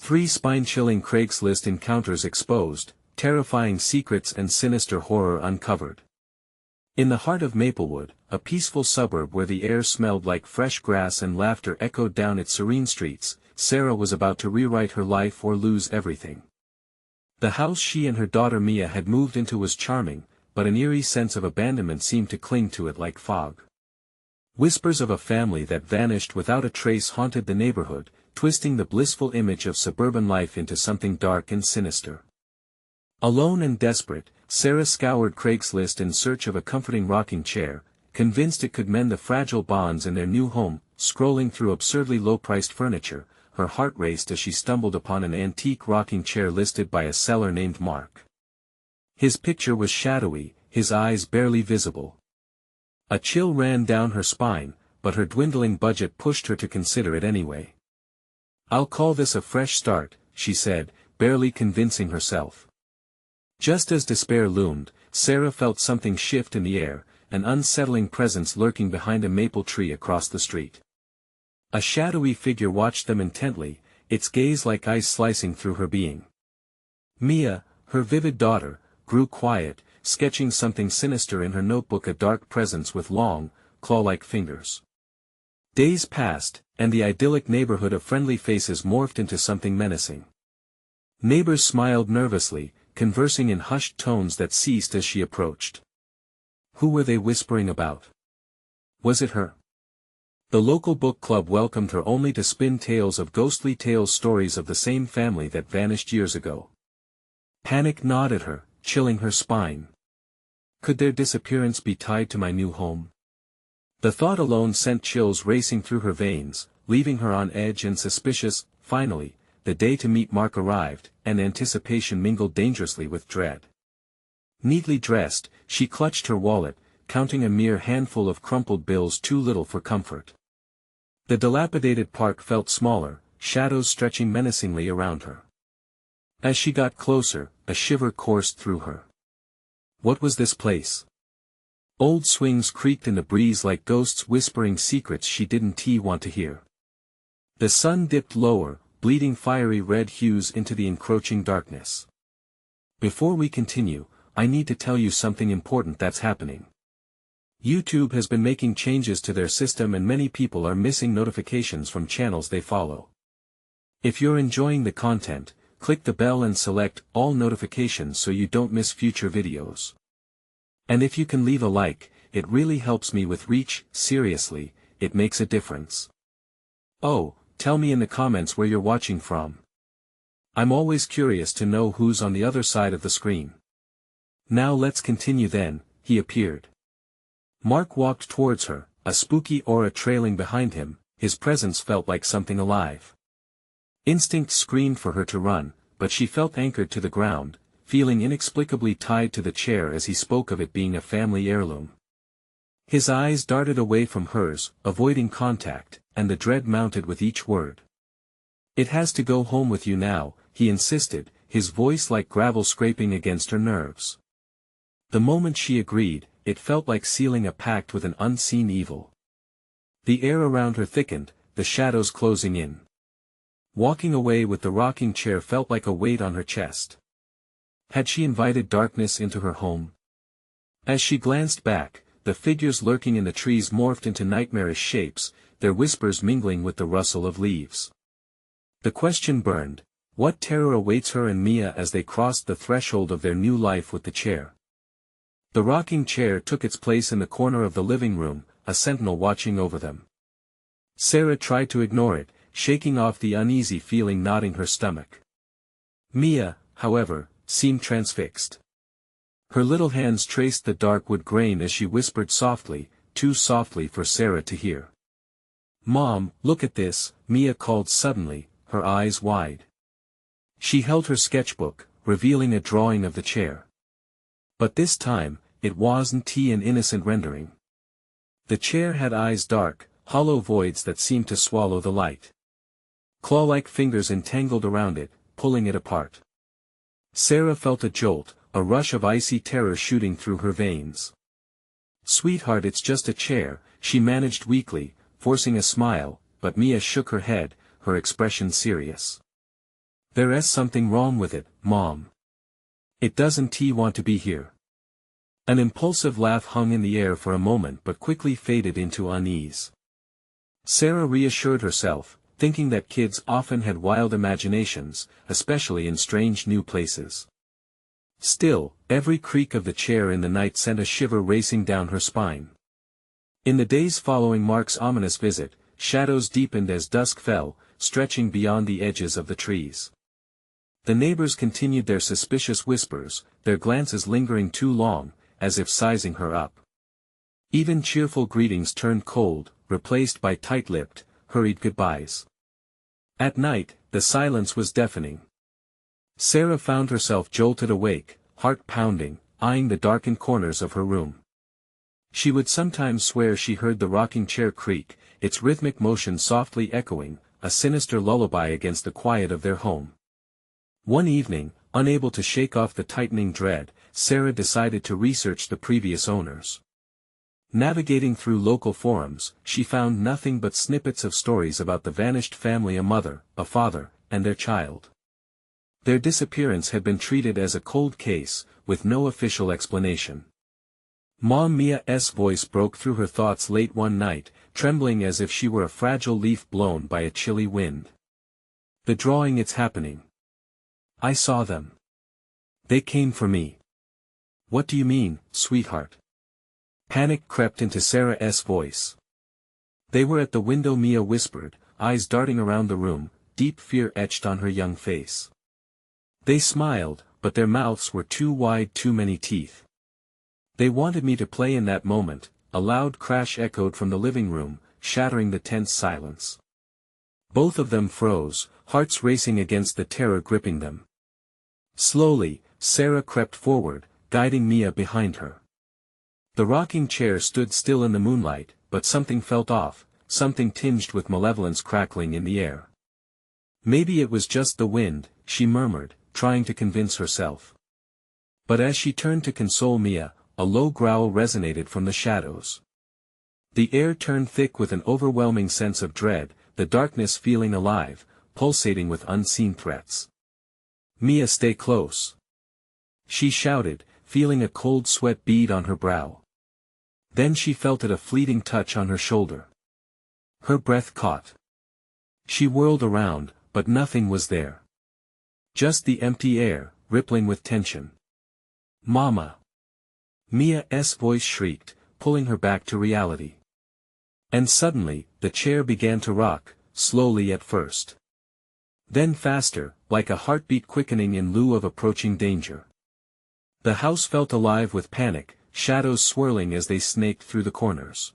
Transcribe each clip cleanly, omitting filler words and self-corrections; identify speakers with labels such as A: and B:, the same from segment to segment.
A: 3 spine-chilling Craigslist encounters exposed, terrifying secrets and sinister horror uncovered. In the heart of Maplewood, a peaceful suburb where the air smelled like fresh grass and laughter echoed down its serene streets, Sarah was about to rewrite her life or lose everything. The house she and her daughter Mia had moved into was charming, but an eerie sense of abandonment seemed to cling to it like fog. Whispers of a family that vanished without a trace haunted the neighborhood, twisting the blissful image of suburban life into something dark and sinister. Alone and desperate, Sarah scoured Craigslist in search of a comforting rocking chair, convinced it could mend the fragile bonds in their new home. Scrolling through absurdly low-priced furniture, her heart raced as she stumbled upon an antique rocking chair listed by a seller named Mark. His picture was shadowy, his eyes barely visible. A chill ran down her spine, but her dwindling budget pushed her to consider it anyway. "I'll call this a fresh start," she said, barely convincing herself. Just as despair loomed, Sarah felt something shift in the air, an unsettling presence lurking behind a maple tree across the street. A shadowy figure watched them intently, its gaze like ice slicing through her being. Mia, her vivid daughter, grew quiet, sketching something sinister in her notebook, a dark presence with long, claw-like fingers. Days passed, and the idyllic neighborhood of friendly faces morphed into something menacing. Neighbors smiled nervously, conversing in hushed tones that ceased as she approached. Who were they whispering about? Was it her? The local book club welcomed her only to spin tales of ghostly tales, stories of the same family that vanished years ago. Panic gnawed at her, chilling her spine. Could their disappearance be tied to my new home? The thought alone sent chills racing through her veins, leaving her on edge and suspicious. Finally, the day to meet Mark arrived, and anticipation mingled dangerously with dread. Neatly dressed, she clutched her wallet, counting a mere handful of crumpled bills too little for comfort. The dilapidated park felt smaller, shadows stretching menacingly around her. As she got closer, a shiver coursed through her. What was this place? Old swings creaked in the breeze like ghosts whispering secrets she didn't want to hear. The sun dipped lower, bleeding fiery red hues into the encroaching darkness. Before we continue, I need to tell you something important that's happening. YouTube has been making changes to their system and many people are missing notifications from channels they follow. If you're enjoying the content, click the bell and select all notifications so you don't miss future videos. And if you can leave a like, it really helps me with reach. Seriously, it makes a difference. Oh, tell me in the comments where you're watching from. I'm always curious to know who's on the other side of the screen. Now let's continue then. He appeared. Mark walked towards her, a spooky aura trailing behind him. His presence felt like something alive. Instinct screamed for her to run, but she felt anchored to the ground, feeling inexplicably tied to the chair as he spoke of it being a family heirloom. His eyes darted away from hers, avoiding contact, and the dread mounted with each word. "It has to go home with you now," he insisted, his voice like gravel scraping against her nerves. The moment she agreed, it felt like sealing a pact with an unseen evil. The air around her thickened, the shadows closing in. Walking away with the rocking chair felt like a weight on her chest. Had she invited darkness into her home? As she glanced back, the figures lurking in the trees morphed into nightmarish shapes, their whispers mingling with the rustle of leaves. The question burned: what terror awaits her and Mia as they crossed the threshold of their new life with the chair? The rocking chair took its place in the corner of the living room, a sentinel watching over them. Sarah tried to ignore it, shaking off the uneasy feeling knotting her stomach. Mia, however, seemed transfixed. Her little hands traced the dark wood grain as she whispered softly, too softly for Sarah to hear. "Mom, look at this," Mia called suddenly, her eyes wide. She held her sketchbook, revealing a drawing of the chair. But this time, it wasn't an innocent rendering. The chair had eyes, dark, hollow voids that seemed to swallow the light. Claw-like fingers entangled around it, pulling it apart. Sarah felt a jolt, a rush of icy terror shooting through her veins. "Sweetheart, it's just a chair," she managed weakly, forcing a smile, but Mia shook her head, her expression serious. There's something wrong with it, Mom. It doesn't want to be here. An impulsive laugh hung in the air for a moment but quickly faded into unease. Sarah reassured herself, thinking that kids often had wild imaginations, especially in strange new places. Still, every creak of the chair in the night sent a shiver racing down her spine. In the days following Mark's ominous visit, shadows deepened as dusk fell, stretching beyond the edges of the trees. The neighbors continued their suspicious whispers, their glances lingering too long, as if sizing her up. Even cheerful greetings turned cold, replaced by tight-lipped, hurried goodbyes. At night, the silence was deafening. Sarah found herself jolted awake, heart pounding, eyeing the darkened corners of her room. She would sometimes swear she heard the rocking chair creak, its rhythmic motion softly echoing, a sinister lullaby against the quiet of their home. One evening, unable to shake off the tightening dread, Sarah decided to research the previous owners. Navigating through local forums, she found nothing but snippets of stories about the vanished family: a mother, a father, and their child. Their disappearance had been treated as a cold case, with no official explanation. Mom Mia's voice broke through her thoughts late one night, trembling as if she were a fragile leaf blown by a chilly wind. The drawing, it's happening. I saw them. They came for me. What do you mean, sweetheart? Panic crept into Sarah's voice. They were at the window, Mia whispered, eyes darting around the room, deep fear etched on her young face. They smiled, but their mouths were too wide, too many teeth. They wanted me to play in that moment. A loud crash echoed from the living room, shattering the tense silence. Both of them froze, hearts racing against the terror gripping them. Slowly, Sarah crept forward, guiding Mia behind her. The rocking chair stood still in the moonlight, but something felt off, something tinged with malevolence crackling in the air. Maybe it was just the wind, she murmured, trying to convince herself. But as she turned to console Mia, a low growl resonated from the shadows. The air turned thick with an overwhelming sense of dread, the darkness feeling alive, pulsating with unseen threats. Mia, stay close. She shouted, feeling a cold sweat bead on her brow. Then she felt it, a fleeting touch on her shoulder. Her breath caught. She whirled around, but nothing was there. Just the empty air, rippling with tension. Mama! Mia's voice shrieked, pulling her back to reality. And suddenly, the chair began to rock, slowly at first. Then faster, like a heartbeat quickening in lieu of approaching danger. The house felt alive with panic, shadows swirling as they snaked through the corners.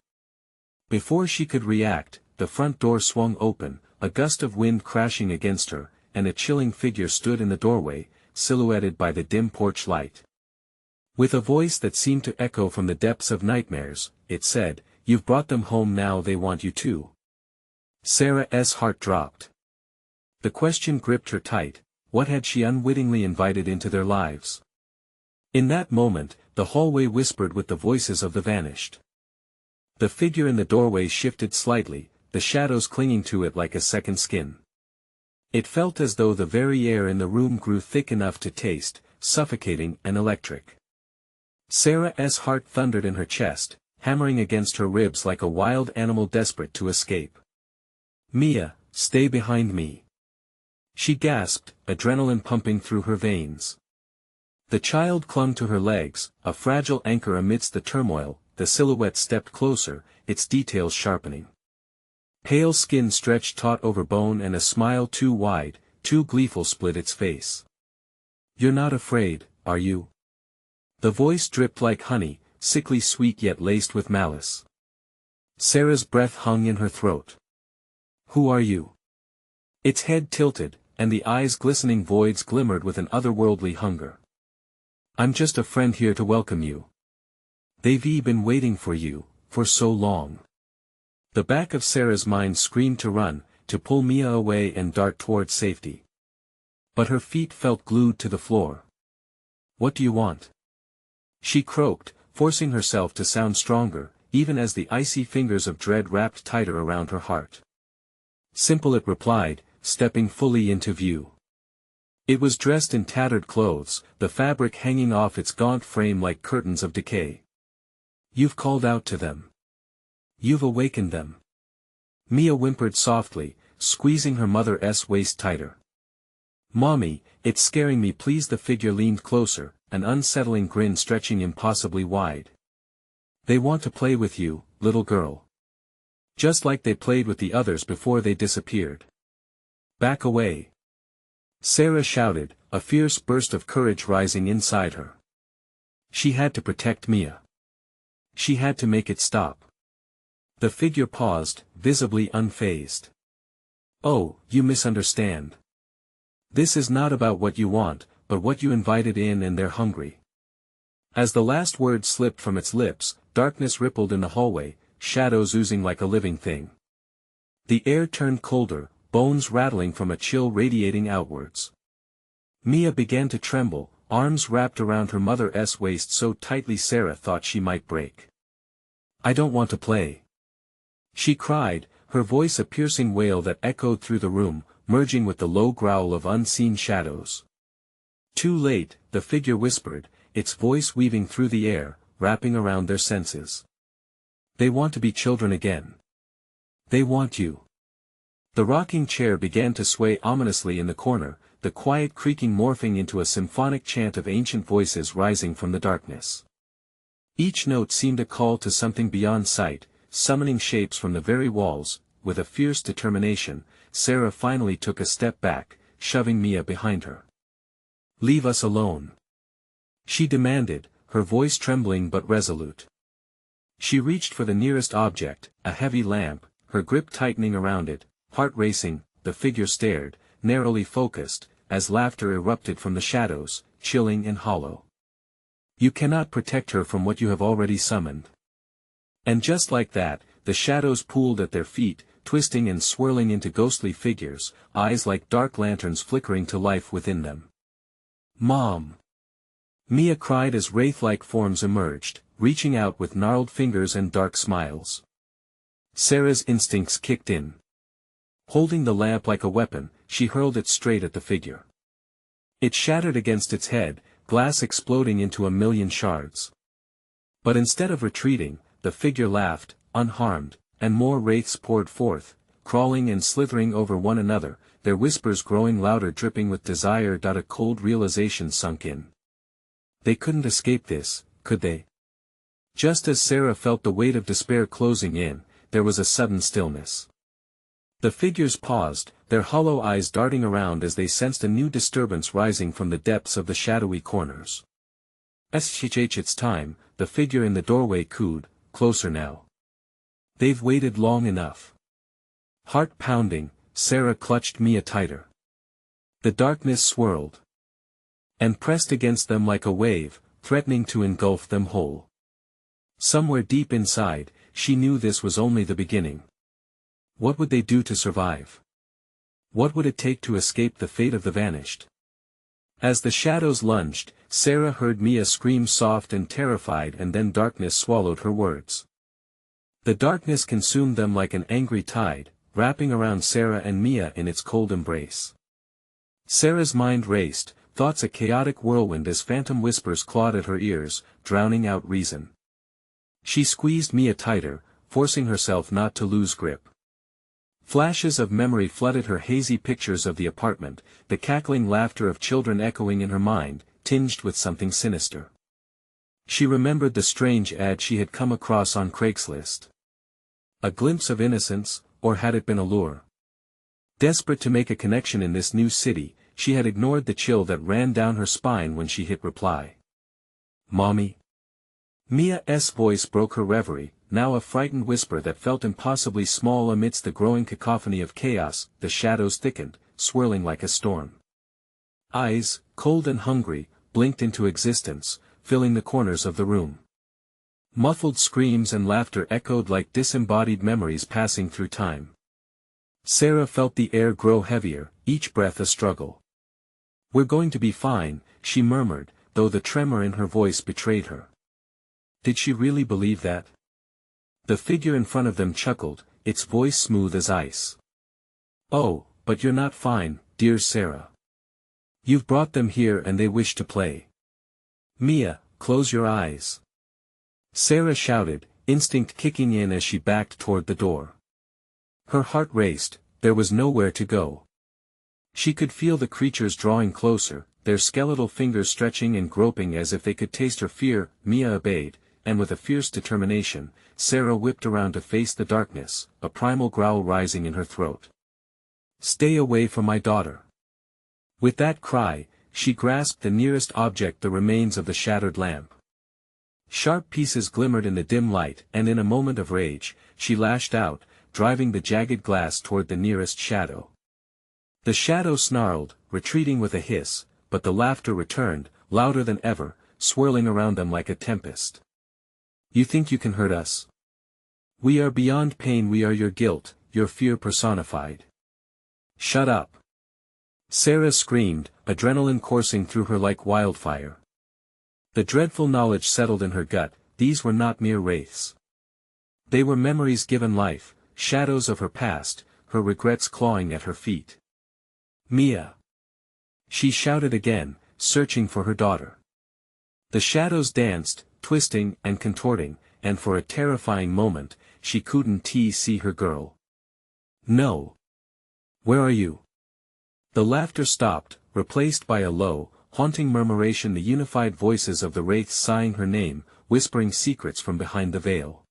A: Before she could react, the front door swung open, a gust of wind crashing against her, and a chilling figure stood in the doorway, silhouetted by the dim porch light. With a voice that seemed to echo from the depths of nightmares, it said, "You've brought them home, now they want you too." Sarah's heart dropped. The question gripped her tight: what had she unwittingly invited into their lives? In that moment, the hallway whispered with the voices of the vanished. The figure in the doorway shifted slightly, the shadows clinging to it like a second skin. It felt as though the very air in the room grew thick enough to taste, suffocating and electric. Sarah's heart thundered in her chest, hammering against her ribs like a wild animal desperate to escape. "Mia, stay behind me." She gasped, adrenaline pumping through her veins. The child clung to her legs, a fragile anchor amidst the turmoil. The silhouette stepped closer, its details sharpening. Pale skin stretched taut over bone, and a smile too wide, too gleeful split its face. "You're not afraid, are you?" The voice dripped like honey, sickly sweet yet laced with malice. Sarah's breath hung in her throat. "Who are you?" Its head tilted, and the eyes' glistening voids glimmered with an otherworldly hunger. "I'm just a friend here to welcome you. They've been waiting for you, for so long." The back of Sarah's mind screamed to run, to pull Mia away and dart toward safety. But her feet felt glued to the floor. "What do you want?" She croaked, forcing herself to sound stronger, even as the icy fingers of dread wrapped tighter around her heart. "Simple," it replied, stepping fully into view. It was dressed in tattered clothes, the fabric hanging off its gaunt frame like curtains of decay. "You've called out to them. You've awakened them." Mia whimpered softly, squeezing her mother's waist tighter. "Mommy, it's scaring me, please." The figure leaned closer, an unsettling grin stretching impossibly wide. "They want to play with you, little girl. Just like they played with the others before they disappeared. Back away." Sarah shouted, a fierce burst of courage rising inside her. She had to protect Mia. She had to make it stop. The figure paused, visibly unfazed. "Oh, you misunderstand. This is not about what you want, but what you invited in, and they're hungry." As the last word slipped from its lips, darkness rippled in the hallway, shadows oozing like a living thing. The air turned colder, bones rattling from a chill radiating outwards. Mia began to tremble, arms wrapped around her mother's waist so tightly Sarah thought she might break. "I don't want to play," she cried, her voice a piercing wail that echoed through the room, merging with the low growl of unseen shadows. "Too late," the figure whispered, its voice weaving through the air, wrapping around their senses. "They want to be children again. They want you." The rocking chair began to sway ominously in the corner, the quiet creaking morphing into a symphonic chant of ancient voices rising from the darkness. Each note seemed a call to something beyond sight, summoning shapes from the very walls. With a fierce determination, Sarah finally took a step back, shoving Mia behind her. "Leave us alone," she demanded, her voice trembling but resolute. She reached for the nearest object, a heavy lamp, her grip tightening around it, heart racing. The figure stared, narrowly focused, as laughter erupted from the shadows, chilling and hollow. "You cannot protect her from what you have already summoned." And just like that, the shadows pooled at their feet, twisting and swirling into ghostly figures, eyes like dark lanterns flickering to life within them. "Mom!" Mia cried as wraith-like forms emerged, reaching out with gnarled fingers and dark smiles. Sarah's instincts kicked in. Holding the lamp like a weapon, she hurled it straight at the figure. It shattered against its head, glass exploding into a million shards. But instead of retreating, the figure laughed, unharmed, and more wraiths poured forth, crawling and slithering over one another, their whispers growing louder, dripping with desire. A cold realization sunk in. They couldn't escape this, could they? Just as Sarah felt the weight of despair closing in, there was a sudden stillness. The figures paused, their hollow eyes darting around as they sensed a new disturbance rising from the depths of the shadowy corners. "It's time," the figure in the doorway cooed, "closer now. They've waited long enough." Heart pounding, Sarah clutched Mia tighter. The darkness swirled and pressed against them like a wave, threatening to engulf them whole. Somewhere deep inside, she knew this was only the beginning. What would they do to survive? What would it take to escape the fate of the vanished? As the shadows lunged, Sarah heard Mia scream soft and terrified, and then darkness swallowed her words. The darkness consumed them like an angry tide, wrapping around Sarah and Mia in its cold embrace. Sarah's mind raced, thoughts a chaotic whirlwind as phantom whispers clawed at her ears, drowning out reason. She squeezed Mia tighter, forcing herself not to lose grip. Flashes of memory flooded her, hazy pictures of the apartment, the cackling laughter of children echoing in her mind, tinged with something sinister. She remembered the strange ad she had come across on Craigslist. A glimpse of innocence, or had it been a lure? Desperate to make a connection in this new city, she had ignored the chill that ran down her spine when she hit reply. "Mommy?" Mia's voice broke her reverie, now a frightened whisper that felt impossibly small amidst the growing cacophony of chaos. The shadows thickened, swirling like a storm. Eyes, cold and hungry, blinked into existence, filling the corners of the room. Muffled screams and laughter echoed like disembodied memories passing through time. Sarah felt the air grow heavier, each breath a struggle. "We're going to be fine," she murmured, though the tremor in her voice betrayed her. Did she really believe that? The figure in front of them chuckled, its voice smooth as ice. "Oh, but you're not fine, dear Sarah. You've brought them here and they wish to play. Mia, close your eyes. Sarah shouted, instinct kicking in as she backed toward the door. Her heart raced, there was nowhere to go. She could feel the creatures drawing closer, their skeletal fingers stretching and groping as if they could taste her fear. Mia obeyed, and with a fierce determination, Sarah whipped around to face the darkness, a primal growl rising in her throat. Stay away from my daughter. With that cry, she grasped the nearest object, the remains of the shattered lamp. Sharp pieces glimmered in the dim light, and in a moment of rage, she lashed out, driving the jagged glass toward the nearest shadow. The shadow snarled, retreating with a hiss, but the laughter returned, louder than ever, swirling around them like a tempest. You think you can hurt us? We are beyond pain, we are your guilt, your fear personified. Shut up. Sarah screamed, adrenaline coursing through her like wildfire. The dreadful knowledge settled in her gut, these were not mere wraiths. They were memories given life, shadows of her past, her regrets clawing at her feet. Mia! She shouted again, searching for her daughter. The shadows danced, twisting and contorting, and for a terrifying moment, she couldn't see her girl. No. Where are you? The laughter stopped, replaced by a low, haunting murmuration, the unified voices of the wraiths sighing her name, whispering secrets from behind the veil.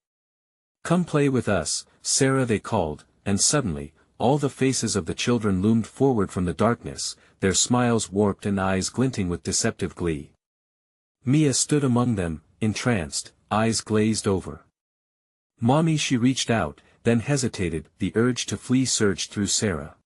A: Come play with us, Sarah, they called, and suddenly, all the faces of the children loomed forward from the darkness, their smiles warped and eyes glinting with deceptive glee. Mia stood among them, entranced, eyes glazed over. Mommy, she reached out, then hesitated, the urge to flee surged through Sarah.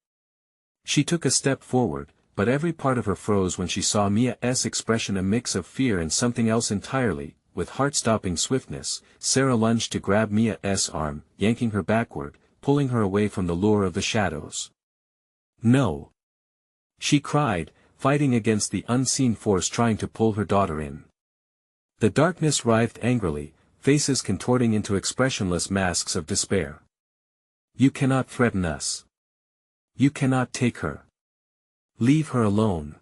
A: She took a step forward, but every part of her froze when she saw Mia's expression, a mix of fear and something else entirely. With heart-stopping swiftness, Sarah lunged to grab Mia's arm, yanking her backward, pulling her away from the lure of the shadows. No! She cried, fighting against the unseen force trying to pull her daughter in. The darkness writhed angrily, faces contorting into expressionless masks of despair. You cannot threaten us. You cannot take her. Leave her alone.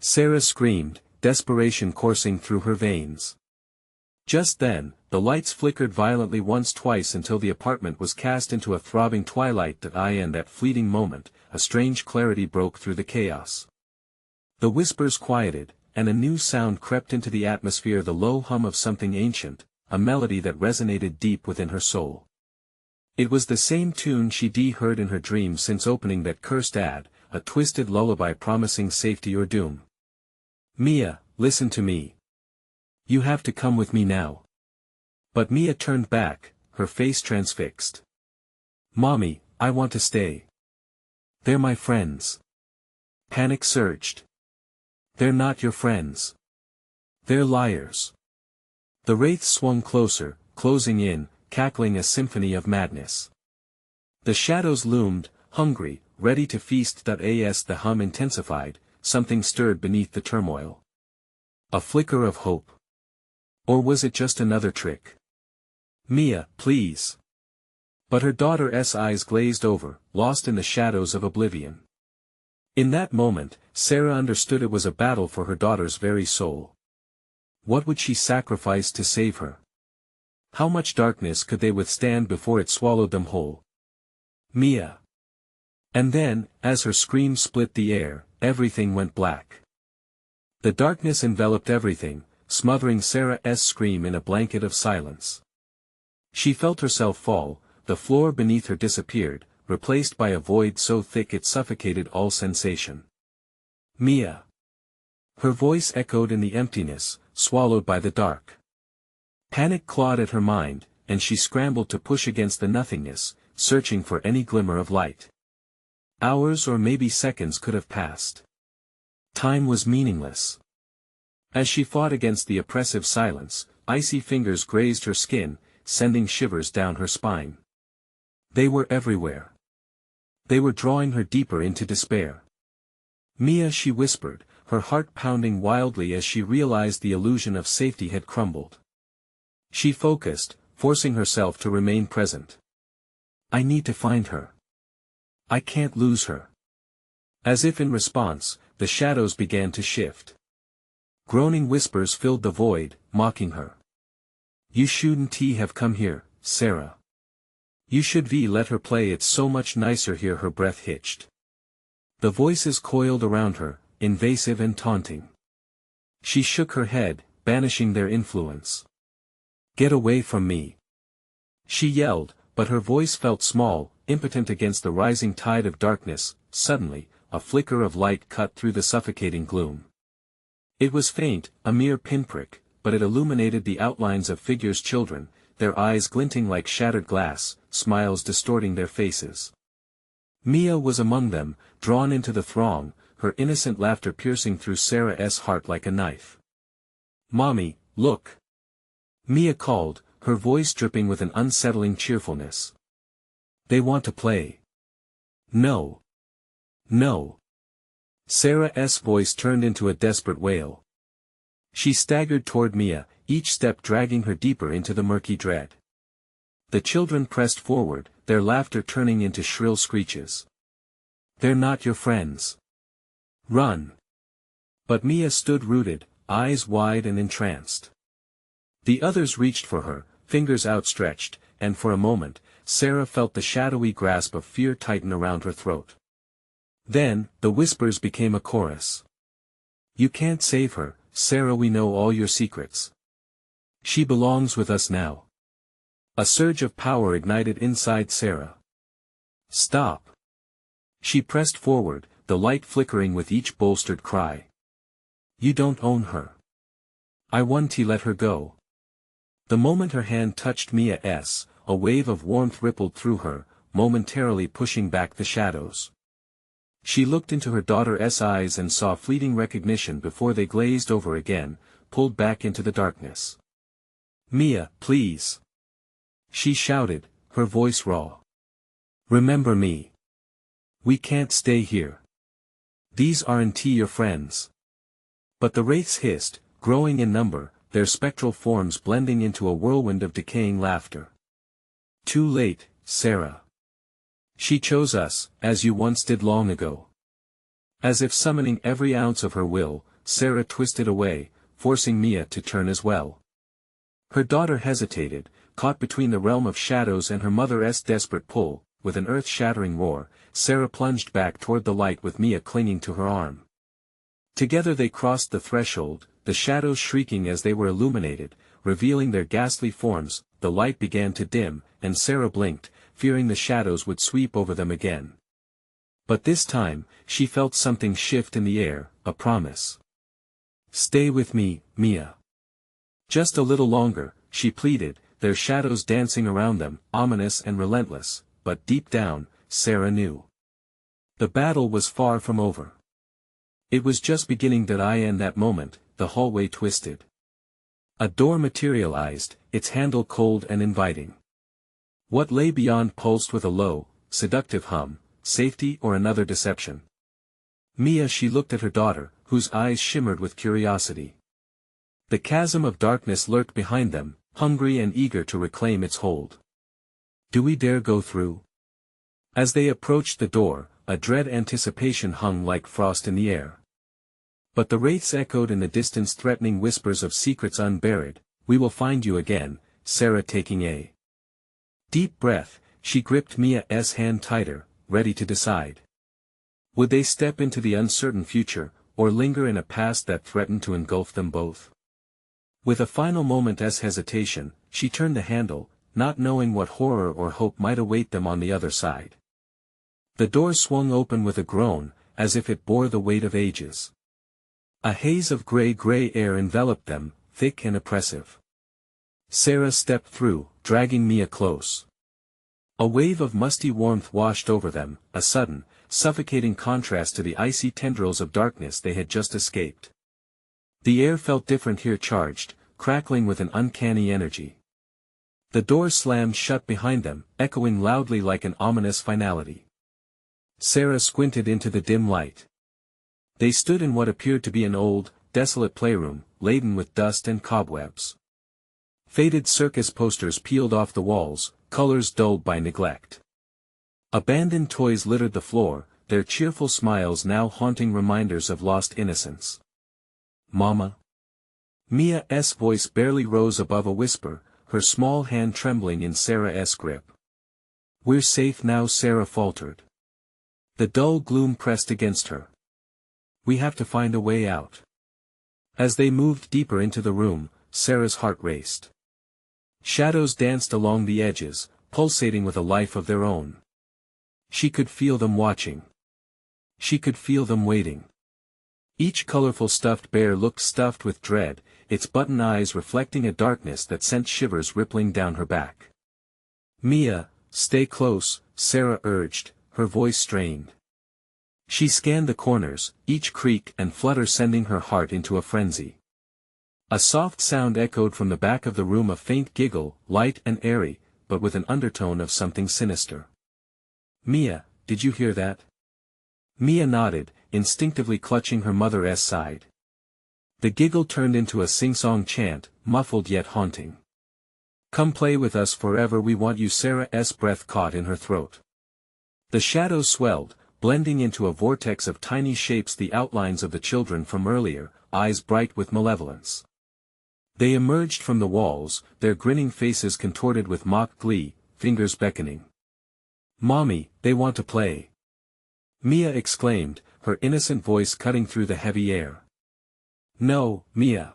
A: Sarah screamed, desperation coursing through her veins. Just then, the lights flickered violently once, twice, until the apartment was cast into a throbbing twilight. In that fleeting moment, a strange clarity broke through the chaos. The whispers quieted, and a new sound crept into the atmosphere, the low hum of something ancient, a melody that resonated deep within her soul. It was the same tune she'd heard in her dreams since opening that cursed ad, a twisted lullaby promising safety or doom. Mia, listen to me. You have to come with me now. But Mia turned back, her face transfixed. Mommy, I want to stay. They're my friends. Panic surged. They're not your friends. They're liars. The wraiths swung closer, closing in, cackling a symphony of madness. The shadows loomed, hungry, ready to feast. As the hum intensified, something stirred beneath the turmoil. A flicker of hope. Or was it just another trick? Mia, please. But her daughter's eyes glazed over, lost in the shadows of oblivion. In that moment, Sarah understood it was a battle for her daughter's very soul. What would she sacrifice to save her? How much darkness could they withstand before it swallowed them whole? Mia. And then, as her scream split the air, everything went black. The darkness enveloped everything, smothering Sarah's scream in a blanket of silence. She felt herself fall, the floor beneath her disappeared, replaced by a void so thick it suffocated all sensation. Mia. Her voice echoed in the emptiness, swallowed by the dark. Panic clawed at her mind, and she scrambled to push against the nothingness, searching for any glimmer of light. Hours or maybe seconds could have passed. Time was meaningless. As she fought against the oppressive silence, icy fingers grazed her skin, sending shivers down her spine. They were everywhere. They were drawing her deeper into despair. Mia, she whispered, her heart pounding wildly as she realized the illusion of safety had crumbled. She focused, forcing herself to remain present. I need to find her. I can't lose her. As if in response, the shadows began to shift. Groaning whispers filled the void, mocking her. You shouldn't have come here, Sarah. You should let her play, it's so much nicer here. Her breath hitched. The voices coiled around her, invasive and taunting. She shook her head, banishing their influence. Get away from me. She yelled, but her voice felt small, impotent against the rising tide of darkness. Suddenly, a flicker of light cut through the suffocating gloom. It was faint, a mere pinprick, but it illuminated the outlines of figures, children, their eyes glinting like shattered glass, smiles distorting their faces. Mia was among them, drawn into the throng, her innocent laughter piercing through Sarah's heart like a knife. Mommy, look! Mia called, her voice dripping with an unsettling cheerfulness. They want to play. No. No. Sarah's voice turned into a desperate wail. She staggered toward Mia, each step dragging her deeper into the murky dread. The children pressed forward, their laughter turning into shrill screeches. They're not your friends. Run. But Mia stood rooted, eyes wide and entranced. The others reached for her, fingers outstretched, and for a moment, Sarah felt the shadowy grasp of fear tighten around her throat. Then, the whispers became a chorus. You can't save her, Sarah, we know all your secrets. She belongs with us now. A surge of power ignited inside Sarah. Stop. She pressed forward, the light flickering with each bolstered cry. You don't own her. I want to let her go. The moment her hand touched Mia's, a wave of warmth rippled through her, momentarily pushing back the shadows. She looked into her daughter's eyes and saw fleeting recognition before they glazed over again, pulled back into the darkness. Mia, please. She shouted, her voice raw. Remember me. We can't stay here. These aren't your friends. But the wraiths hissed, growing in number, their spectral forms blending into a whirlwind of decaying laughter. Too late, Sarah. She chose us, as you once did long ago. As if summoning every ounce of her will, Sarah twisted away, forcing Mia to turn as well. Her daughter hesitated, caught between the realm of shadows and her mother's desperate pull. With an earth-shattering roar, Sarah plunged back toward the light with Mia clinging to her arm. Together they crossed the threshold, the shadows shrieking as they were illuminated, revealing their ghastly forms. The light began to dim, and Sarah blinked, fearing the shadows would sweep over them again. But this time, she felt something shift in the air, a promise. Stay with me, Mia. Just a little longer, she pleaded, their shadows dancing around them, ominous and relentless, but deep down, Sarah knew. The battle was far from over. It was just beginning. In that moment, the hallway twisted. A door materialized, its handle cold and inviting. What lay beyond pulsed with a low, seductive hum, safety or another deception. Mia, she looked at her daughter, whose eyes shimmered with curiosity. The chasm of darkness lurked behind them, hungry and eager to reclaim its hold. Do we dare go through? As they approached the door, a dread anticipation hung like frost in the air. But the wraiths echoed in the distance, threatening whispers of secrets unburied. We will find you again, Sarah. Taking a deep breath, she gripped Mia's hand tighter, ready to decide. Would they step into the uncertain future, or linger in a past that threatened to engulf them both? With a final moment's hesitation, she turned the handle, not knowing what horror or hope might await them on the other side. The door swung open with a groan, as if it bore the weight of ages. A haze of gray air enveloped them, thick and oppressive. Sarah stepped through, dragging Mia close. A wave of musty warmth washed over them, a sudden, suffocating contrast to the icy tendrils of darkness they had just escaped. The air felt different here, charged, crackling with an uncanny energy. The door slammed shut behind them, echoing loudly like an ominous finality. Sarah squinted into the dim light. They stood in what appeared to be an old, desolate playroom, laden with dust and cobwebs. Faded circus posters peeled off the walls, colors dulled by neglect. Abandoned toys littered the floor, their cheerful smiles now haunting reminders of lost innocence. "Mama?" Mia's voice barely rose above a whisper, her small hand trembling in Sarah's grip. "We're safe now," Sarah faltered. The dull gloom pressed against her. "We have to find a way out." As they moved deeper into the room, Sarah's heart raced. Shadows danced along the edges, pulsating with a life of their own. She could feel them watching. She could feel them waiting. Each colorful stuffed bear looked stuffed with dread, its button eyes reflecting a darkness that sent shivers rippling down her back. "Mia, stay close," Sarah urged, her voice strained. She scanned the corners, each creak and flutter sending her heart into a frenzy. A soft sound echoed from the back of the room, a faint giggle, light and airy, but with an undertone of something sinister. "Mia, did you hear that?" Mia nodded, instinctively clutching her mother's side. The giggle turned into a sing-song chant, muffled yet haunting. "Come play with us forever, we want you." Sarah's breath caught in her throat. The shadows swelled, blending into a vortex of tiny shapes, the outlines of the children from earlier, eyes bright with malevolence. They emerged from the walls, their grinning faces contorted with mock glee, fingers beckoning. "Mommy, they want to play!" Mia exclaimed, her innocent voice cutting through the heavy air. "No, Mia.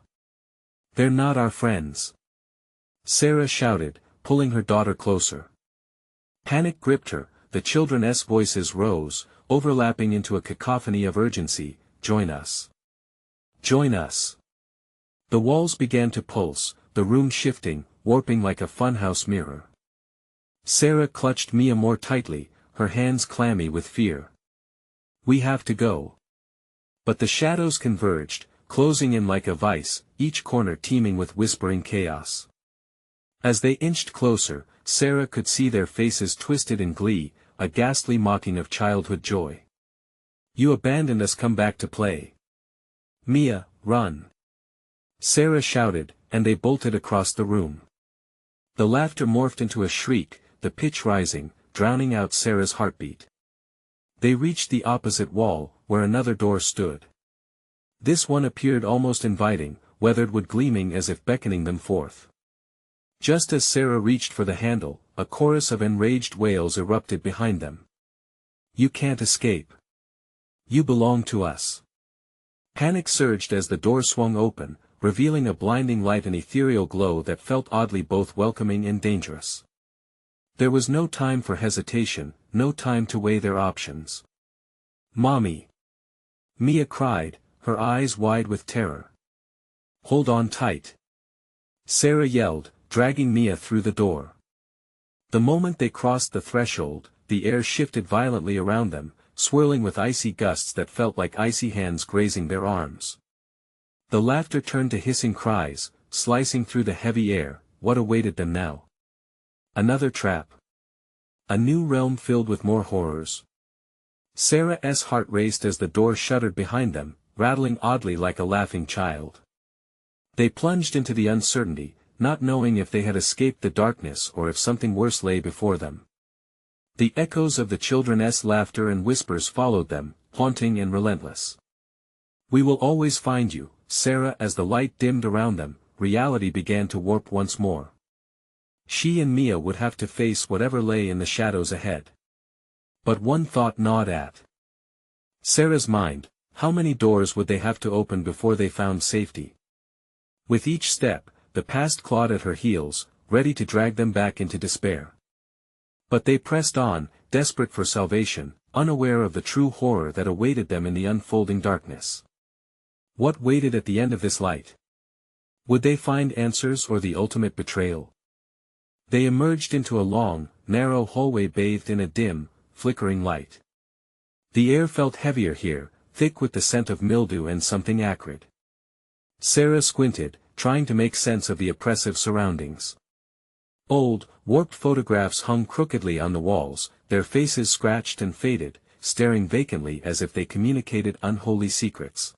A: They're not our friends!" Sarah shouted, pulling her daughter closer. Panic gripped her, the children's voices rose, overlapping into a cacophony of urgency. "Join us! Join us!" The walls began to pulse, the room shifting, warping like a funhouse mirror. Sarah clutched Mia more tightly, her hands clammy with fear. "We have to go." But the shadows converged, closing in like a vice, each corner teeming with whispering chaos. As they inched closer, Sarah could see their faces twisted in glee, a ghastly mocking of childhood joy. "You abandoned us, come back to play." "Mia, run!" Sarah shouted, and they bolted across the room. The laughter morphed into a shriek, the pitch rising, drowning out Sarah's heartbeat. They reached the opposite wall, where another door stood. This one appeared almost inviting, weathered-wood gleaming as if beckoning them forth. Just as Sarah reached for the handle, a chorus of enraged wails erupted behind them. "You can't escape. You belong to us." Panic surged as the door swung open, revealing a blinding light and ethereal glow that felt oddly both welcoming and dangerous. There was no time for hesitation, no time to weigh their options. "Mommy!" Mia cried, her eyes wide with terror. "Hold on tight!" Sarah yelled, dragging Mia through the door. The moment they crossed the threshold, the air shifted violently around them, swirling with icy gusts that felt like icy hands grazing their arms. The laughter turned to hissing cries, slicing through the heavy air. What awaited them now? Another trap. A new realm filled with more horrors. Sarah's heart raced as the door shuttered behind them, rattling oddly like a laughing child. They plunged into the uncertainty, not knowing if they had escaped the darkness or if something worse lay before them. The echoes of the children's laughter and whispers followed them, haunting and relentless. "We will always find you, Sarah." As the light dimmed around them, reality began to warp once more. She and Mia would have to face whatever lay in the shadows ahead. But one thought gnawed at Sarah's mind: how many doors would they have to open before they found safety? With each step, the past clawed at her heels, ready to drag them back into despair. But they pressed on, desperate for salvation, unaware of the true horror that awaited them in the unfolding darkness. What waited at the end of this light? Would they find answers or the ultimate betrayal? They emerged into a long, narrow hallway bathed in a dim, flickering light. The air felt heavier here, thick with the scent of mildew and something acrid. Sarah squinted, trying to make sense of the oppressive surroundings. Old, warped photographs hung crookedly on the walls, their faces scratched and faded, staring vacantly as if they communicated unholy secrets.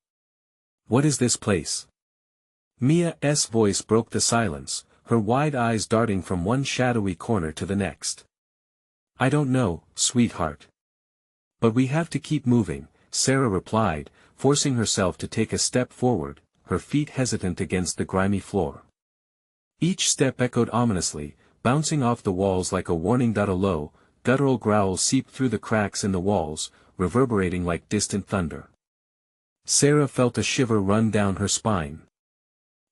A: "What is this place?" Mia's voice broke the silence, her wide eyes darting from one shadowy corner to the next. "I don't know, sweetheart. But we have to keep moving, Sarah replied, forcing herself to take a step forward, her feet hesitant against the grimy floor. Each step echoed ominously, bouncing off the walls like a warning. A low, guttural growl seeped through the cracks in the walls, reverberating like distant thunder. Sarah felt a shiver run down her spine.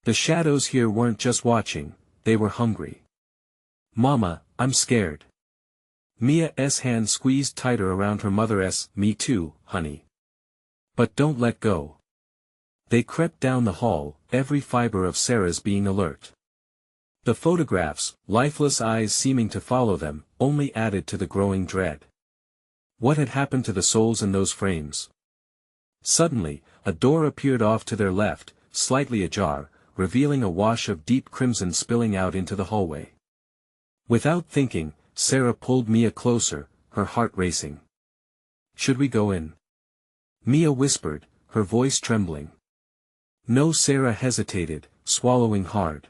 A: The shadows here weren't just watching, they were hungry. "Mama, I'm scared." Mia's hand squeezed tighter around her mother's. "Me too, honey. But don't let go." They crept down the hall, every fiber of Sarah's being alert. The photographs, lifeless eyes seeming to follow them, only added to the growing dread. What had happened to the souls in those frames? Suddenly, a door appeared off to their left, slightly ajar, revealing a wash of deep crimson spilling out into the hallway. Without thinking, Sarah pulled Mia closer, her heart racing. "Should we go in?" Mia whispered, her voice trembling. No, Sarah hesitated, swallowing hard.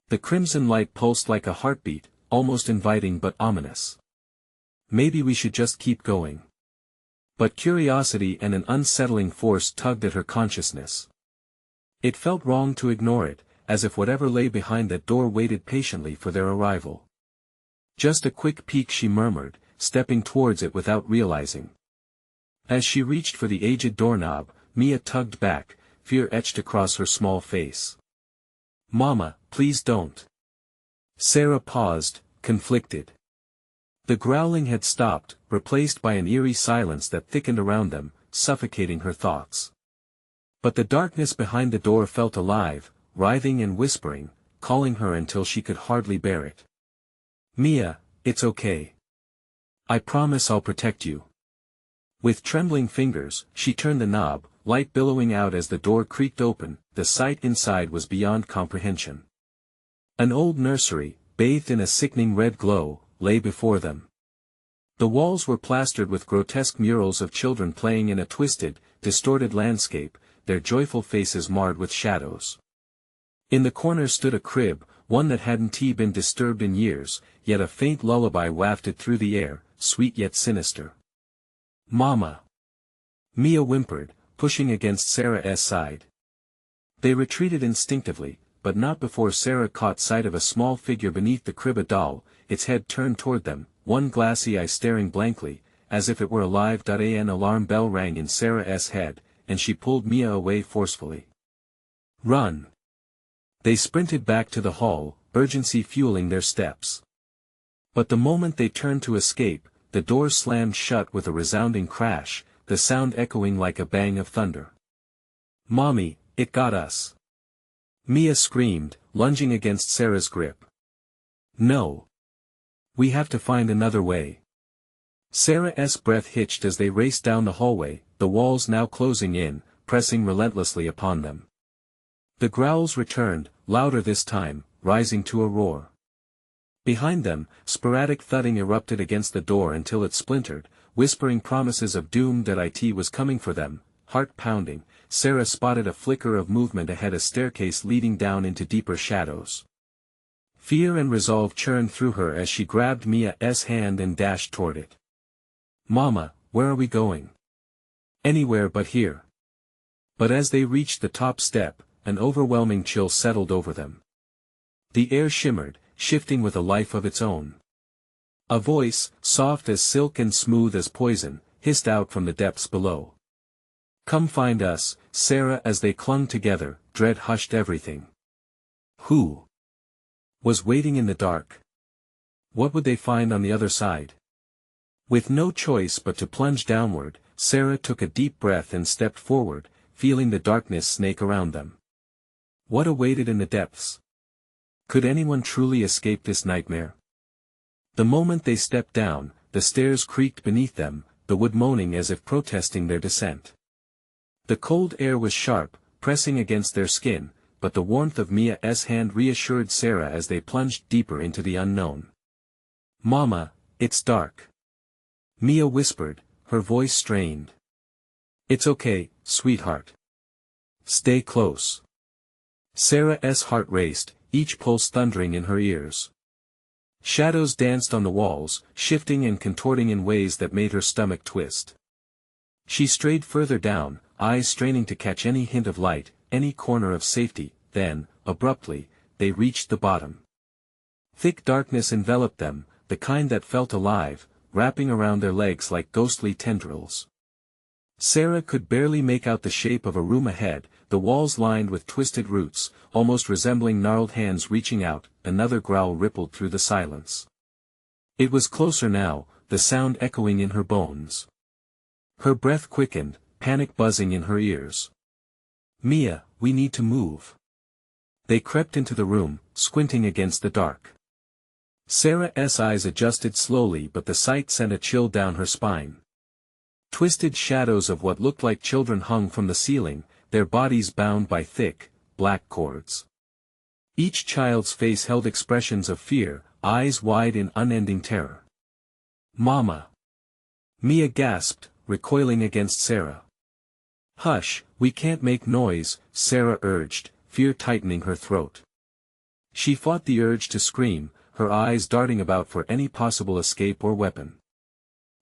A: The crimson light pulsed like a heartbeat, almost inviting but ominous. Maybe we should just keep going. But curiosity and an unsettling force tugged at her consciousness. It felt wrong to ignore it, as if whatever lay behind that door waited patiently for their arrival. "Just a quick peek," she murmured, stepping towards it without realizing. As she reached for the aged doorknob, Mia tugged back, fear etched across her small face. "Mama, please don't." Sarah paused, conflicted. The growling had stopped, replaced by an eerie silence that thickened around them, suffocating her thoughts. But the darkness behind the door felt alive, writhing and whispering, calling her until she could hardly bear it. "Mia, it's okay. I promise I'll protect you." With trembling fingers, she turned the knob, light billowing out as the door creaked open. The sight inside was beyond comprehension. An old nursery, bathed in a sickening red glow, lay before them. The walls were plastered with grotesque murals of children playing in a twisted, distorted landscape, their joyful faces marred with shadows. In the corner stood a crib, one that hadn't been disturbed in years, yet a faint lullaby wafted through the air, sweet yet sinister. "Mama!" Mia whimpered, pushing against Sarah's side. They retreated instinctively, but not before Sarah caught sight of a small figure beneath the crib, a doll, its head turned toward them, one glassy eye staring blankly, as if it were alive. An alarm bell rang in Sarah's head, and she pulled Mia away forcefully. "Run!" They sprinted back to the hall, urgency fueling their steps. But the moment they turned to escape, the door slammed shut with a resounding crash, the sound echoing like a bang of thunder. "Mommy, it got us!" Mia screamed, lunging against Sarah's grip. "No! We have to find another way." Sarah's breath hitched as they raced down the hallway, the walls now closing in, pressing relentlessly upon them. The growls returned, louder this time, rising to a roar. Behind them, sporadic thudding erupted against the door until it splintered, whispering promises of doom. It was coming for them, heart pounding. Sarah spotted a flicker of movement ahead, a staircase leading down into deeper shadows. Fear and resolve churned through her as she grabbed Mia's hand and dashed toward it. "Mama, where are we going?" "Anywhere but here." But as they reached the top step, an overwhelming chill settled over them. The air shimmered, shifting with a life of its own. A voice, soft as silk and smooth as poison, hissed out from the depths below. "Come find us, Sarah." As they clung together, dread hushed everything. Who was waiting in the dark? What would they find on the other side? With no choice but to plunge downward, Sarah took a deep breath and stepped forward, feeling the darkness snake around them. What awaited in the depths? Could anyone truly escape this nightmare? The moment they stepped down, the stairs creaked beneath them, the wood moaning as if protesting their descent. The cold air was sharp, pressing against their skin, but the warmth of Mia's hand reassured Sarah as they plunged deeper into the unknown. "Mama, it's dark." Mia whispered, her voice strained. "It's okay, sweetheart. Stay close." Sarah's heart raced, each pulse thundering in her ears. Shadows danced on the walls, shifting and contorting in ways that made her stomach twist. She strayed further down, eyes straining to catch any hint of light, any corner of safety, then, abruptly, they reached the bottom. Thick darkness enveloped them, the kind that felt alive, wrapping around their legs like ghostly tendrils. Sarah could barely make out the shape of a room ahead, the walls lined with twisted roots, almost resembling gnarled hands reaching out. Another growl rippled through the silence. It was closer now, the sound echoing in her bones. Her breath quickened, panic buzzing in her ears. "Mia, we need to move." They crept into the room, squinting against the dark. Sarah's eyes adjusted slowly, but the sight sent a chill down her spine. Twisted shadows of what looked like children hung from the ceiling, their bodies bound by thick, black cords. Each child's face held expressions of fear, eyes wide in unending terror. "Mama!" Mia gasped, recoiling against Sarah. "Hush, we can't make noise," Sarah urged, fear tightening her throat. She fought the urge to scream, her eyes darting about for any possible escape or weapon.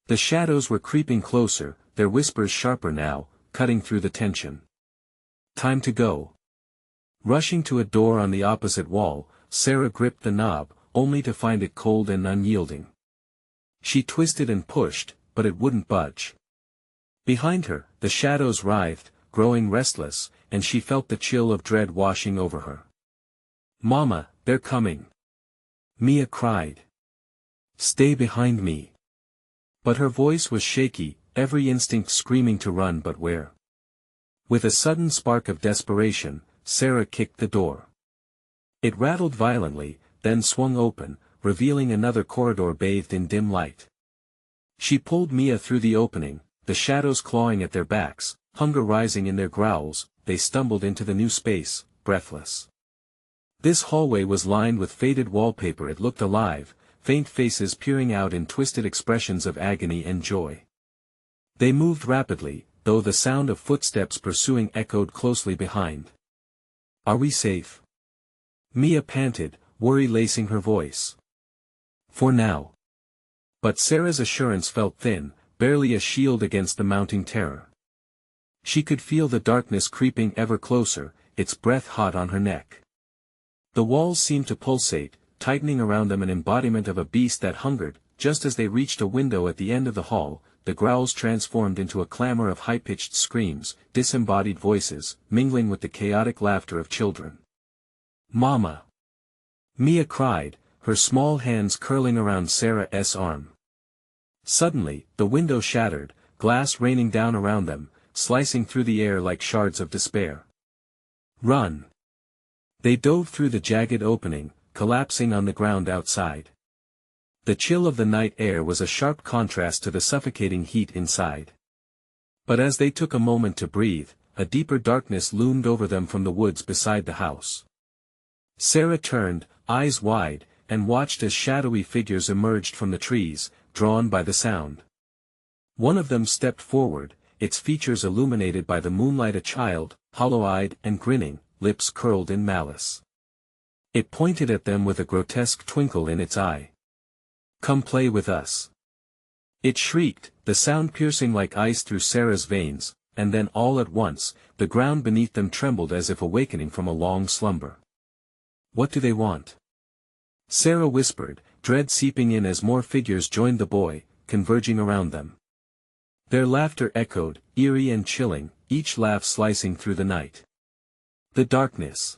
A: The shadows were creeping closer, their whispers sharper now, cutting through the tension. Time to go. Rushing to a door on the opposite wall, Sarah gripped the knob, only to find it cold and unyielding. She twisted and pushed, but it wouldn't budge. Behind her, the shadows writhed, growing restless, and she felt the chill of dread washing over her. "Mama, they're coming!" Mia cried. "Stay behind me." But her voice was shaky, every instinct screaming to run, but where? With a sudden spark of desperation, Sarah kicked the door. It rattled violently, then swung open, revealing another corridor bathed in dim light. She pulled Mia through the opening, the shadows clawing at their backs, hunger rising in their growls. They stumbled into the new space, breathless. This hallway was lined with faded wallpaper. It looked alive, faint faces peering out in twisted expressions of agony and joy. They moved rapidly, though the sound of footsteps pursuing echoed closely behind. "Are we safe?" Mia panted, worry lacing her voice. "For now." But Sarah's assurance felt thin, barely a shield against the mounting terror. She could feel the darkness creeping ever closer, its breath hot on her neck. The walls seemed to pulsate, tightening around them, an embodiment of a beast that hungered. Just as they reached a window at the end of the hall, the growls transformed into a clamor of high-pitched screams, disembodied voices, mingling with the chaotic laughter of children. "Mama!" Mia cried, her small hands curling around Sarah's arm. Suddenly, the window shattered, glass raining down around them, slicing through the air like shards of despair. "Run!" They dove through the jagged opening, collapsing on the ground outside. The chill of the night air was a sharp contrast to the suffocating heat inside. But as they took a moment to breathe, a deeper darkness loomed over them from the woods beside the house. Sarah turned, eyes wide, and watched as shadowy figures emerged from the trees, drawn by the sound. One of them stepped forward, its features illuminated by the moonlight, a child, hollow-eyed and grinning, lips curled in malice. It pointed at them with a grotesque twinkle in its eye. "Come play with us!" It shrieked, the sound piercing like ice through Sarah's veins, and then all at once, the ground beneath them trembled as if awakening from a long slumber. "What do they want?" Sarah whispered, dread seeping in as more figures joined the boy, converging around them. Their laughter echoed, eerie and chilling, each laugh slicing through the night. The darkness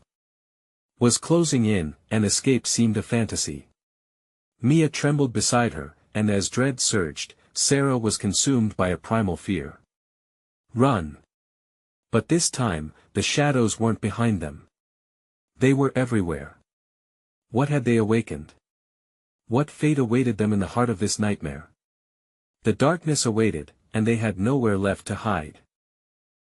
A: was closing in, and escape seemed a fantasy. Mia trembled beside her, and as dread surged, Sarah was consumed by a primal fear. "Run!" But this time, the shadows weren't behind them. They were everywhere. What had they awakened? What fate awaited them in the heart of this nightmare? The darkness awaited, and they had nowhere left to hide.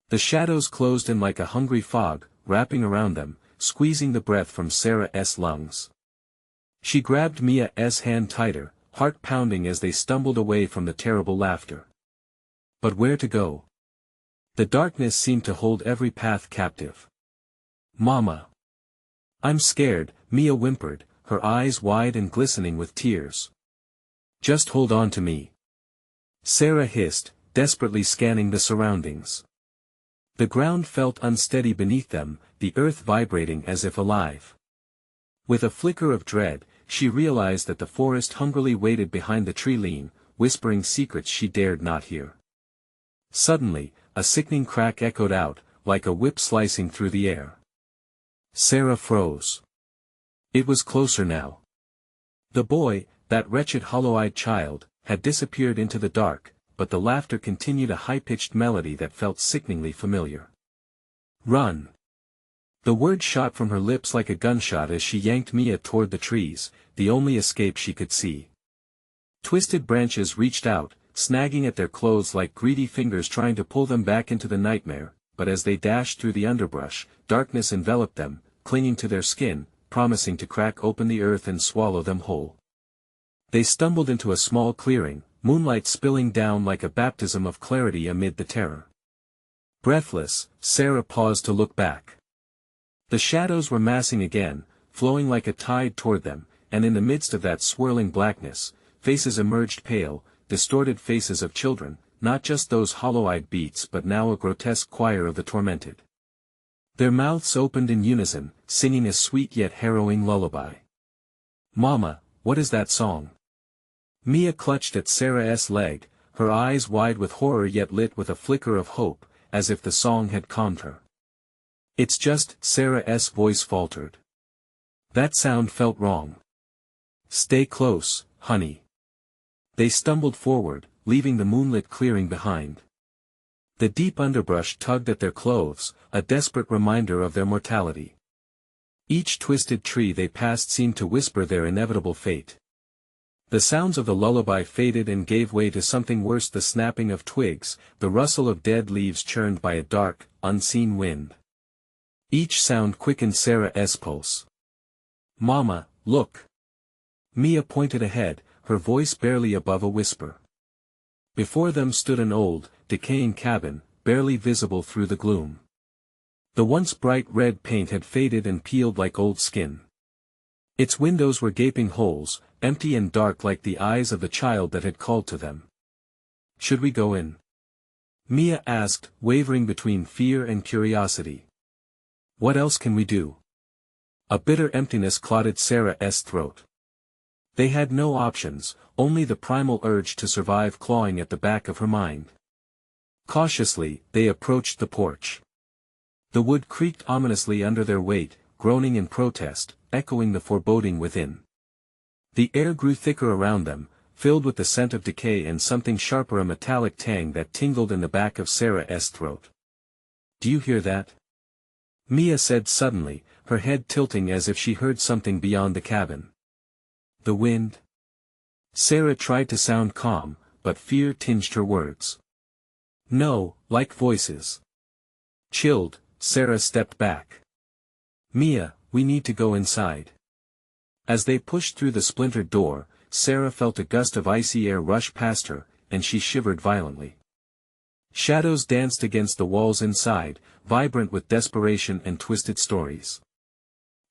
A: The shadows closed in like a hungry fog, wrapping around them, squeezing the breath from Sarah's lungs. She grabbed Mia's hand tighter, heart pounding as they stumbled away from the terrible laughter. But where to go? The darkness seemed to hold every path captive. "Mama! I'm scared," Mia whimpered, her eyes wide and glistening with tears. "Just hold on to me," Sarah hissed, desperately scanning the surroundings. The ground felt unsteady beneath them, the earth vibrating as if alive. With a flicker of dread, she realized that the forest hungrily waited behind the tree, whispering secrets she dared not hear. Suddenly, a sickening crack echoed out, like a whip slicing through the air. Sarah froze. It was closer now. The boy, that wretched hollow-eyed child, had disappeared into the dark, but the laughter continued, a high-pitched melody that felt sickeningly familiar. "Run!" The word shot from her lips like a gunshot as she yanked Mia toward the trees, the only escape she could see. Twisted branches reached out, snagging at their clothes like greedy fingers trying to pull them back into the nightmare, but as they dashed through the underbrush, darkness enveloped them, clinging to their skin, promising to crack open the earth and swallow them whole. They stumbled into a small clearing, moonlight spilling down like a baptism of clarity amid the terror. Breathless, Sarah paused to look back. The shadows were massing again, flowing like a tide toward them, and in the midst of that swirling blackness, faces emerged, pale, distorted faces of children, not just those hollow-eyed beats but now a grotesque choir of the tormented. Their mouths opened in unison, singing a sweet yet harrowing lullaby. "Mama, what is that song?" Mia clutched at Sarah's leg, her eyes wide with horror yet lit with a flicker of hope, as if the song had calmed her. "It's just," Sarah's voice faltered. That sound felt wrong. "Stay close, honey." They stumbled forward, leaving the moonlit clearing behind. The deep underbrush tugged at their clothes, a desperate reminder of their mortality. Each twisted tree they passed seemed to whisper their inevitable fate. The sounds of the lullaby faded and gave way to something worse, the snapping of twigs, the rustle of dead leaves churned by a dark, unseen wind. Each sound quickened Sarah's pulse. "Mama, look!" Mia pointed ahead, her voice barely above a whisper. Before them stood an old, decaying cabin, barely visible through the gloom. The once bright red paint had faded and peeled like old skin. Its windows were gaping holes, empty and dark like the eyes of the child that had called to them. "Should we go in?" Mia asked, wavering between fear and curiosity. "What else can we do?" A bitter emptiness clotted Sarah's throat. They had no options, only the primal urge to survive clawing at the back of her mind. Cautiously, they approached the porch. The wood creaked ominously under their weight, groaning in protest, echoing the foreboding within. The air grew thicker around them, filled with the scent of decay and something sharper, a metallic tang that tingled in the back of Sarah's throat. "Do you hear that?" Mia said suddenly, her head tilting as if she heard something beyond the cabin. "The wind?" Sarah tried to sound calm, but fear tinged her words. "No, like voices." Chilled, Sarah stepped back. "Mia, we need to go inside." As they pushed through the splintered door, Sarah felt a gust of icy air rush past her, and she shivered violently. Shadows danced against the walls inside, vibrant with desperation and twisted stories.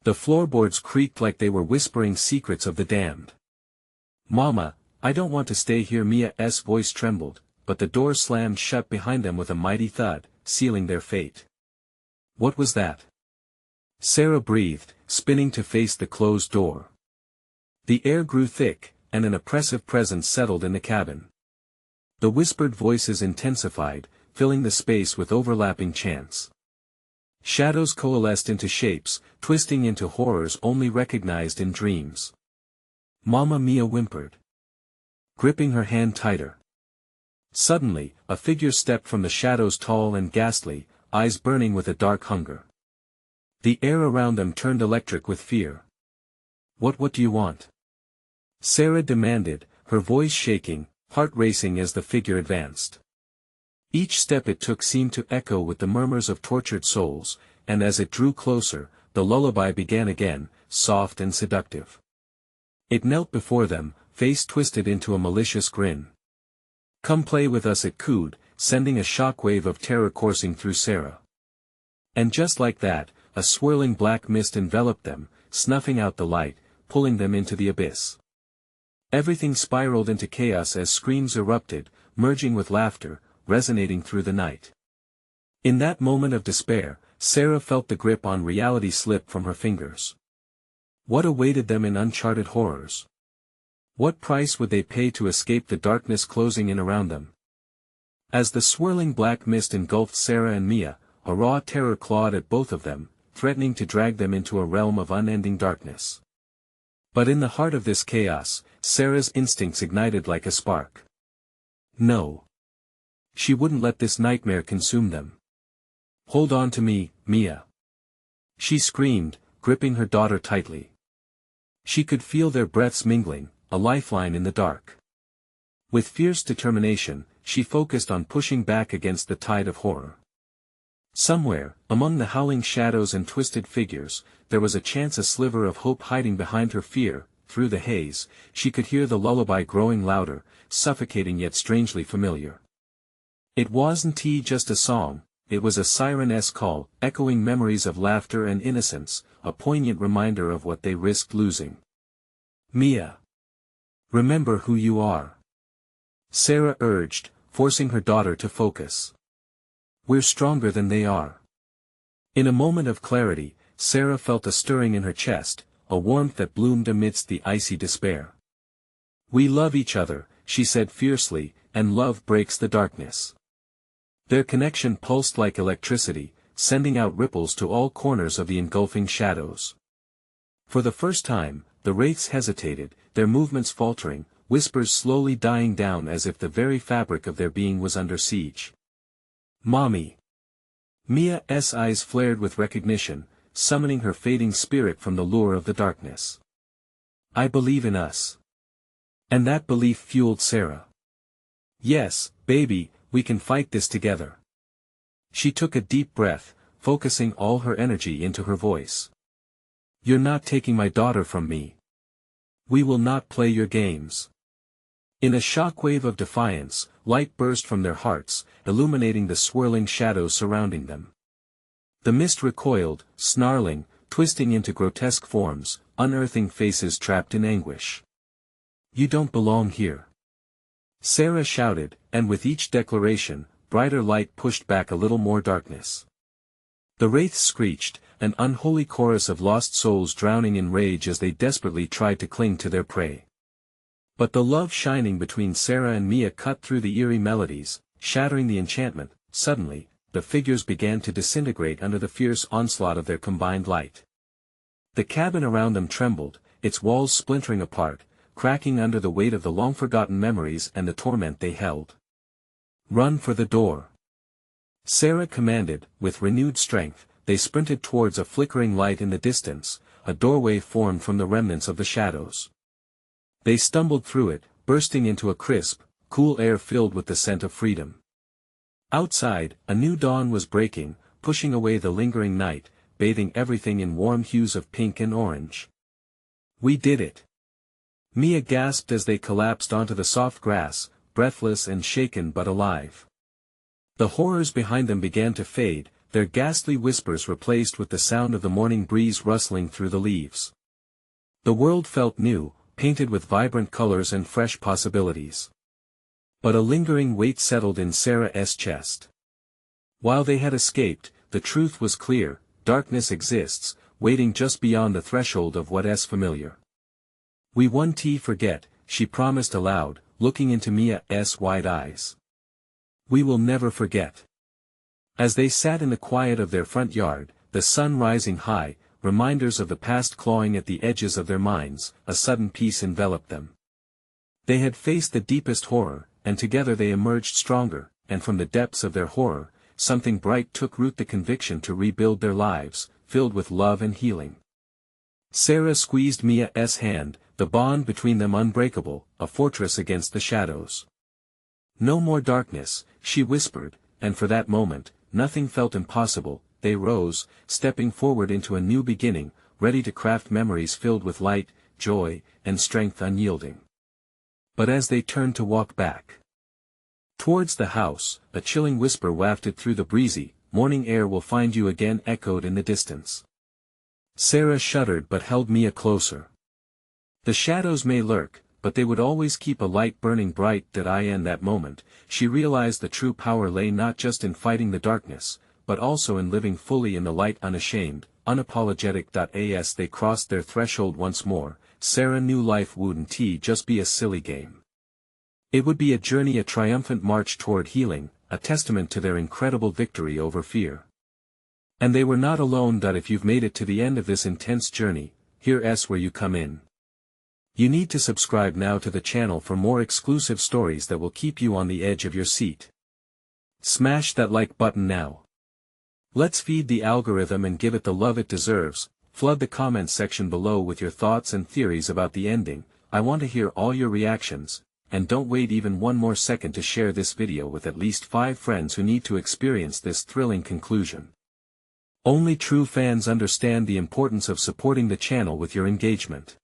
A: The floorboards creaked like they were whispering secrets of the damned. "Mama, I don't want to stay here." Mia's voice trembled, but the door slammed shut behind them with a mighty thud, sealing their fate. "What was that?" Sarah breathed, spinning to face the closed door. The air grew thick, and an oppressive presence settled in the cabin. The whispered voices intensified, filling the space with overlapping chants. Shadows coalesced into shapes, twisting into horrors only recognized in dreams. "Mama," Mia whimpered, gripping her hand tighter. Suddenly, a figure stepped from the shadows, tall and ghastly, eyes burning with a dark hunger. The air around them turned electric with fear. What do you want?" Sarah demanded, her voice shaking, heart racing as the figure advanced. Each step it took seemed to echo with the murmurs of tortured souls, and as it drew closer, the lullaby began again, soft and seductive. It knelt before them, face twisted into a malicious grin. "Come play with us," it cooed, sending a shockwave of terror coursing through Sarah. And just like that, a swirling black mist enveloped them, snuffing out the light, pulling them into the abyss. Everything spiraled into chaos as screams erupted, merging with laughter, resonating through the night. In that moment of despair, Sarah felt the grip on reality slip from her fingers. What awaited them in uncharted horrors? What price would they pay to escape the darkness closing in around them? As the swirling black mist engulfed Sarah and Mia, a raw terror clawed at both of them, threatening to drag them into a realm of unending darkness. But in the heart of this chaos, Sarah's instincts ignited like a spark. No. She wouldn't let this nightmare consume them. Hold on to me, Mia. She screamed, gripping her daughter tightly. She could feel their breaths mingling, a lifeline in the dark. With fierce determination, she focused on pushing back against the tide of horror. Somewhere, among the howling shadows and twisted figures, there was a sliver of hope hiding behind her fear. Through the haze, she could hear the lullaby growing louder, suffocating yet strangely familiar. It wasn't just a song, it was a siren-esque call, echoing memories of laughter and innocence, a poignant reminder of what they risked losing. Mia. Remember who you are. Sarah urged, forcing her daughter to focus. We're stronger than they are. In a moment of clarity, Sarah felt a stirring in her chest, a warmth that bloomed amidst the icy despair. We love each other, she said fiercely, and love breaks the darkness. Their connection pulsed like electricity, sending out ripples to all corners of the engulfing shadows. For the first time, the wraiths hesitated, their movements faltering, whispers slowly dying down as if the very fabric of their being was under siege. Mommy. Mia's eyes flared with recognition, summoning her fading spirit from the lure of the darkness. I believe in us. And that belief fueled Sarah. Yes, baby, we can fight this together. She took a deep breath, focusing all her energy into her voice. You're not taking my daughter from me. We will not play your games. In a shockwave of defiance, light burst from their hearts, illuminating the swirling shadows surrounding them. The mist recoiled, snarling, twisting into grotesque forms, unearthing faces trapped in anguish. You don't belong here. Sarah shouted, and with each declaration, brighter light pushed back a little more darkness. The wraiths screeched, an unholy chorus of lost souls drowning in rage as they desperately tried to cling to their prey. But the love shining between Sarah and Mia cut through the eerie melodies, shattering the enchantment. Suddenly, the figures began to disintegrate under the fierce onslaught of their combined light. The cabin around them trembled, its walls splintering apart, cracking under the weight of the long-forgotten memories and the torment they held. Run for the door. Sarah commanded, with renewed strength. They sprinted towards a flickering light in the distance, a doorway formed from the remnants of the shadows. They stumbled through it, bursting into a crisp, cool air filled with the scent of freedom. Outside, a new dawn was breaking, pushing away the lingering night, bathing everything in warm hues of pink and orange. We did it. Mia gasped as they collapsed onto the soft grass, breathless and shaken but alive. The horrors behind them began to fade, their ghastly whispers replaced with the sound of the morning breeze rustling through the leaves. The world felt new, painted with vibrant colors and fresh possibilities. But a lingering weight settled in Sarah's chest. While they had escaped, the truth was clear: darkness exists, waiting just beyond the threshold of what's familiar. We won't forget, she promised aloud, looking into Mia's wide eyes. We will never forget. As they sat in the quiet of their front yard, the sun rising high, reminders of the past clawing at the edges of their minds, a sudden peace enveloped them. They had faced the deepest horror, and together they emerged stronger, and from the depths of their horror, something bright took root: the conviction to rebuild their lives, filled with love and healing. Sarah squeezed Mia's hand, the bond between them unbreakable, a fortress against the shadows. No more darkness, she whispered, and for that moment, nothing felt impossible. They rose, stepping forward into a new beginning, ready to craft memories filled with light, joy, and strength unyielding. But as they turned to walk back towards the house, a chilling whisper wafted through the breezy, morning air. Will find you again, echoed in the distance. Sarah shuddered but held Mia closer. The shadows may lurk, but they would always keep a light burning bright. In that moment, she realized the true power lay not just in fighting the darkness, but also in living fully in the light, unashamed, unapologetic. As they crossed their threshold once more, Sarah knew life wouldn't just be a silly game. It would be a journey, a triumphant march toward healing, a testament to their incredible victory over fear. And they were not alone. If you've made it to the end of this intense journey, here's where you come in. You need to subscribe now to the channel for more exclusive stories that will keep you on the edge of your seat. Smash that like button now. Let's feed the algorithm and give it the love it deserves. Flood the comments section below with your thoughts and theories about the ending. I want to hear all your reactions, and don't wait even one more second to share this video with at least 5 friends who need to experience this thrilling conclusion. Only true fans understand the importance of supporting the channel with your engagement.